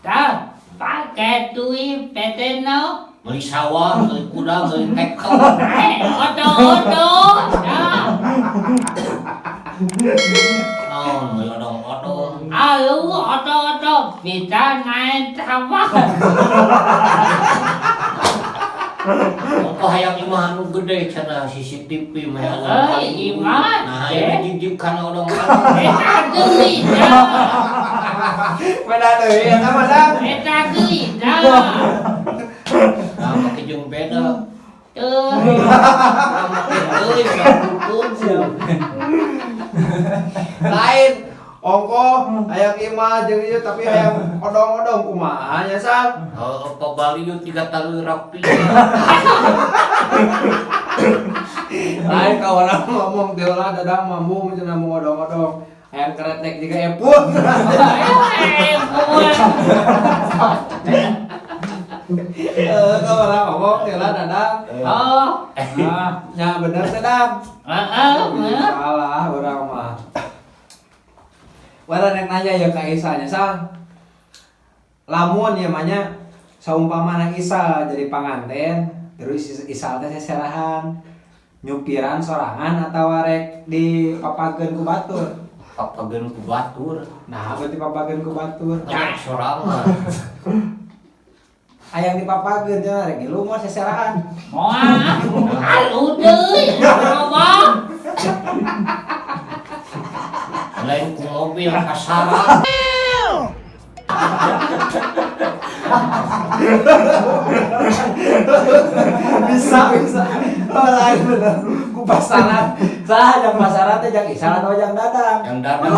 dah pakai duit PT no beli sawah, beli kuda, beli tektor. odo dah Oh, odong-odong. alu odo bisa naik sawah Kok hayang imah anu gede cenah CCTV mah. imah Nah, ini jijik kana odong-odong. eta duit dah Beda deui eta mah dah. eta duit dah Nah, make jeung beda. tuh Euy, kudu. Lain ongko hayang imah jeung ieu tapi hayang odong-odong kumaha nya Sal? Apa Bali yuk 3 tali rapi. Lain ka orang ngomong teh ulah dadang mambu cenah mau odong-odong. Hayang kretek juga epun. Ka orang ngomong teh ulah dadang. oh Nya bener teh dang. Salah orang mah. Wala nek nanya ya ka Isa nya Sal. Lamun ya manya saumpamana Isa jadi panganten, terus Isa teh seserahan nyupiran sorangan atau rek di papageun ku batur. Papageun ku batur. Nah, berarti papageun ku batur. Nya sorangan. Hayang di papageun cenah rek lu mah seserahan. moal alu deui apa Lain ku mobil kasaran. Bisa. Oh, lain bener. Ku pasaran. Sah yang pasaran teh jeung Isa atau jeung Dadang. Yang dadang.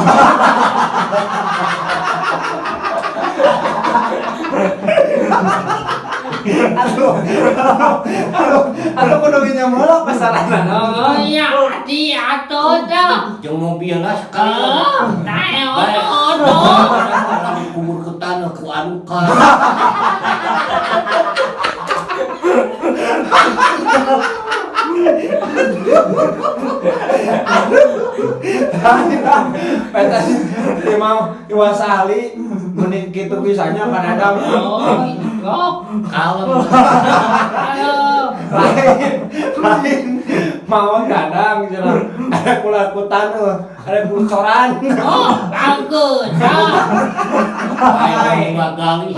Aduh kudu nya meuleuh pasaran. oh iya di ato dah Jeung mobilna sekali. naik Baik. odo Kubur ke tanah ku adukan. Peta Iwa Sali menit kitu pisahnya kan ada oh Kalem. lain mau dadang cenah ada kulakutan ada kuncoran oh bagus dah Ayo bagali.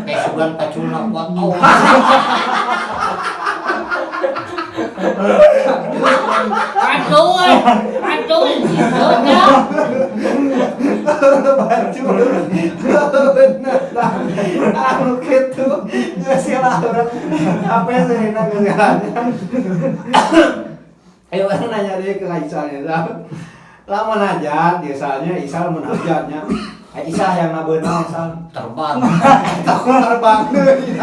Kayak sugan kacuna foto. Aduh, itu dah. baju bener dah anu kitu ngasih orang apa sih nanggalanya ayo nanya deh ke Aisyah dah lama najat biasanya Isal menajatnya Aisyah yang nabeunang Isal Terbang. tak terbang deui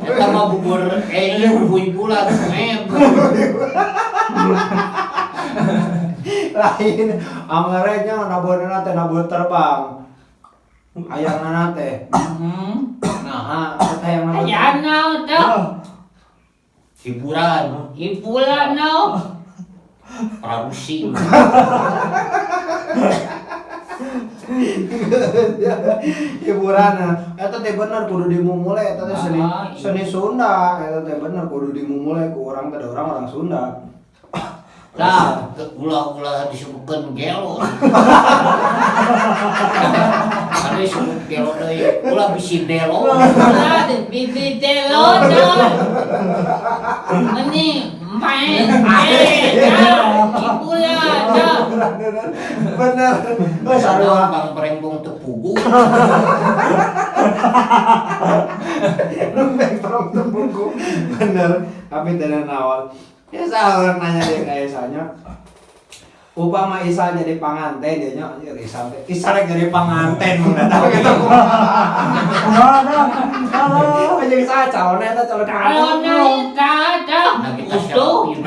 Eta mah bubur ibu-ibu lah lain anggarannya nabeunana teh nabeun terbang ayangna teh nah eta yang nabeun Ayana dah. hiburan Ibulan no. pramusi. hiburan eta teh bener kudu dimumule eta teh seni Ah, iya. seni Sunda eta teh bener kudu dimumule ku urang teh orang Sunda. Nah, ulah disebutkan gelo. Ada disebut gelo deui, ulah bisi delo. Ulah bibi telo dah. Ini main dah. Ibulan dah. Bener. Wes Sarua Bang Brembong tepugu. Lembek perang tembungku. Bener. Tapi tenan awal. Ya salah nanya dia kayak Isanya. Upama Isa jadi panganten dia nya Isa teh. Isa rek jadi panganten mun eta gitu. Halo. Aja Isa calon eta calon Kalau panganten. naik dah. Nah kita Itu. siapin.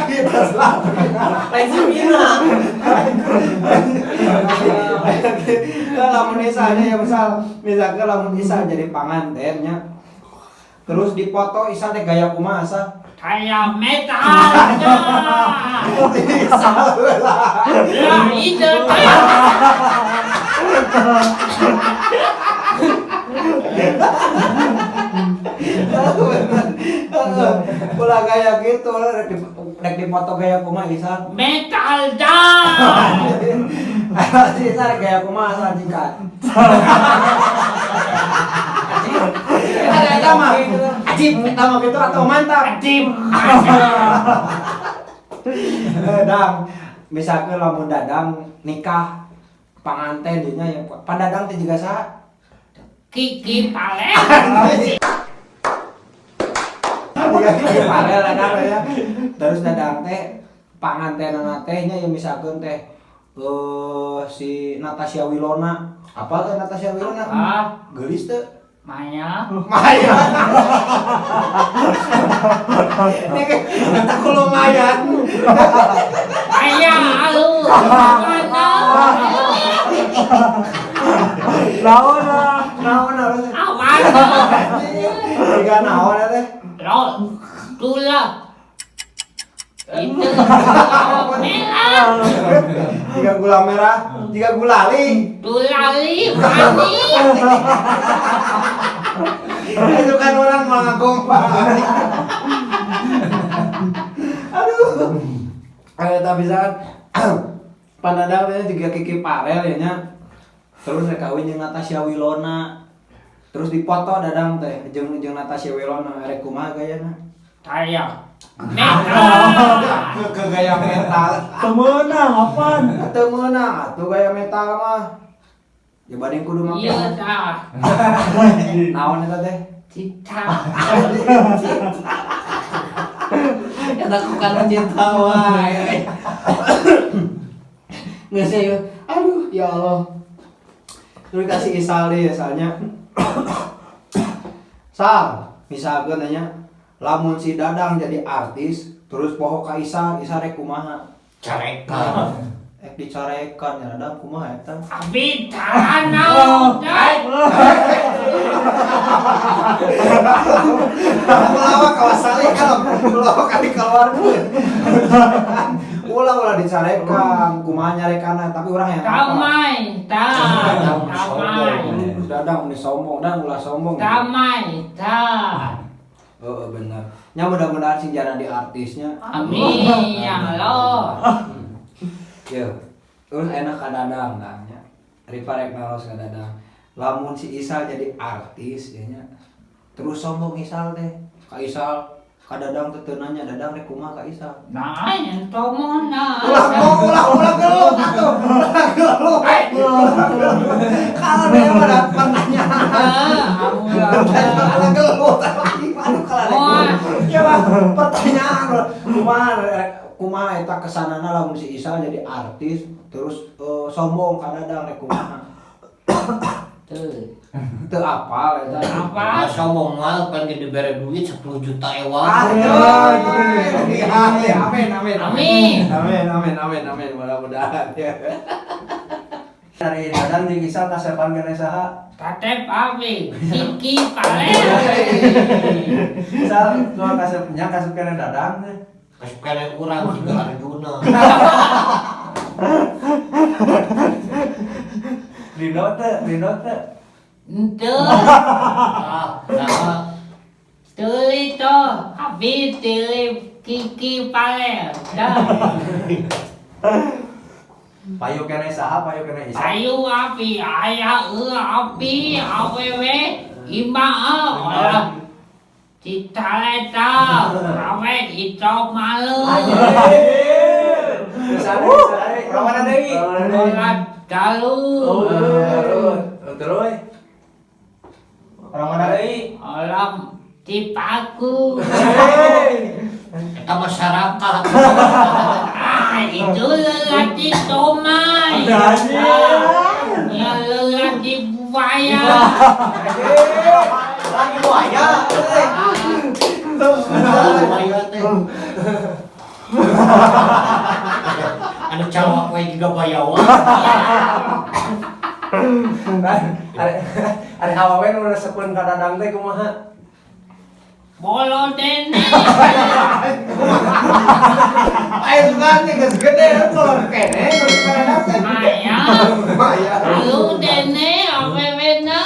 Kita selapin. Lain semina. Lamun Isa nya ya misalkan lamun Isa jadi pangantennya Terus dipoto Isa teh gaya kumaha asa? Kayak metal. Ya itu teh. Ulah gaya gitu, rek dipoto gaya kumaha Isa? Metal down. Si Isa rek gaya kumaha asa jika? Ada mah. Ajib, eta mah gitu atau mantap? Ajib. Dang, misalkan lamun Dadang nikah panganten dinya ya Dadang teh juga saha? Kiki Palen. Dia Kiki Palen Dadang ya. Terus Dadang teh pangantenana teh nya ya misalkan teh si Natasha Wilona. Apa teh Natasha Wilona? Ah, Geulis teh. Maya. Maya. Ini kata kulo Maya. Maya alu. Mana? Naon harus. Awan. Tiga naon teh. Lo tula. Itu merah. Tiga gula merah, tiga gulali. Tulali mani. Itu kan orang mengagumkan. Aduh. Tapi saat Pandadang teh juga Kiki Parel ya nya. Terus kawin jeung Natasha Wilona. Terus dipoto Dadang teh jeung Natasha Wilona arek kumaha gayana? Kayak metal. Ke gaya metal. Temenang apaan? Teu meunang atuh gaya metal mah. Ya banding kudu make. Iya dah. Naon eta teh? Cita. Eta ku kana cinta wae. Nggak sih, aduh ya Allah. Terus kasih Isal deh, Isalnya. Sal, misalkan nanya, lamun si Dadang jadi artis, terus poho ka Isa rek kumaha? Carekan. Dicarekan ya Dadang kumaha eta? Abi tanau. Ulawak kawasali ulawak kali keluar. Ulah dicarekan, kumaha nyarekana, tapi orang yang Damai, damai. Dadang ini sombong dan ulah sombong. Damai, dah. Oh benar. Nya mudah-mudahan sih jangan di artisnya. Amin ya Allah. Yo. Terus enak ka Dadang nya. Riparek naros ka Dadang. Lamun si Isal jadi artis ya nya. Terus sombong Isal teh. Ka Isal ka Dadang teh teu nanya Dadang rek kumaha ka Isal. Nah, ento mana? Ulah gelut atuh. Ulah gelut. Kalau dia pada pertanyaan. Ulah gelut. Aduh kalau ya pertanyaan kumaha eta kesanana lamun si Isal jadi artis terus sombong ka Dadang rek kumaha. Teu apal eta. Apa? Sombong mah kan dibere duit 10 juta ewan. Amin. Mudah-mudahan ya. Dari Dadang jeung Isal kasepan keneh saha? Katep abi, Kiki Palen. Isal soal kasepnya kasep keneh Dadang teh. Kasih kene urang juga Arjuna. Rino teh. Ente, Nah, tuli to, abi tili Kiki Palen. Dah. Payu keneh saha? Payu keneh Isal. Ayu api, ayah api, awewe, imaa, olah. Cita leta, awe itu malu. Sare. Orang mana deui? Olah dalu. Terus. Orang mana deui? Olah tipaku. kita masyarakat. Itu lelaki somai. Ya lelaki buaya. Lagi buaya. Buaya teh. Anu cawak we juga bayawa. Ari hawawe nu resepkeun ka Dadang teh kumaha? Bolo dene. Ayo suka nih gede kolor kene terus kene teh. Maya. Maya. Alu dene awewe no.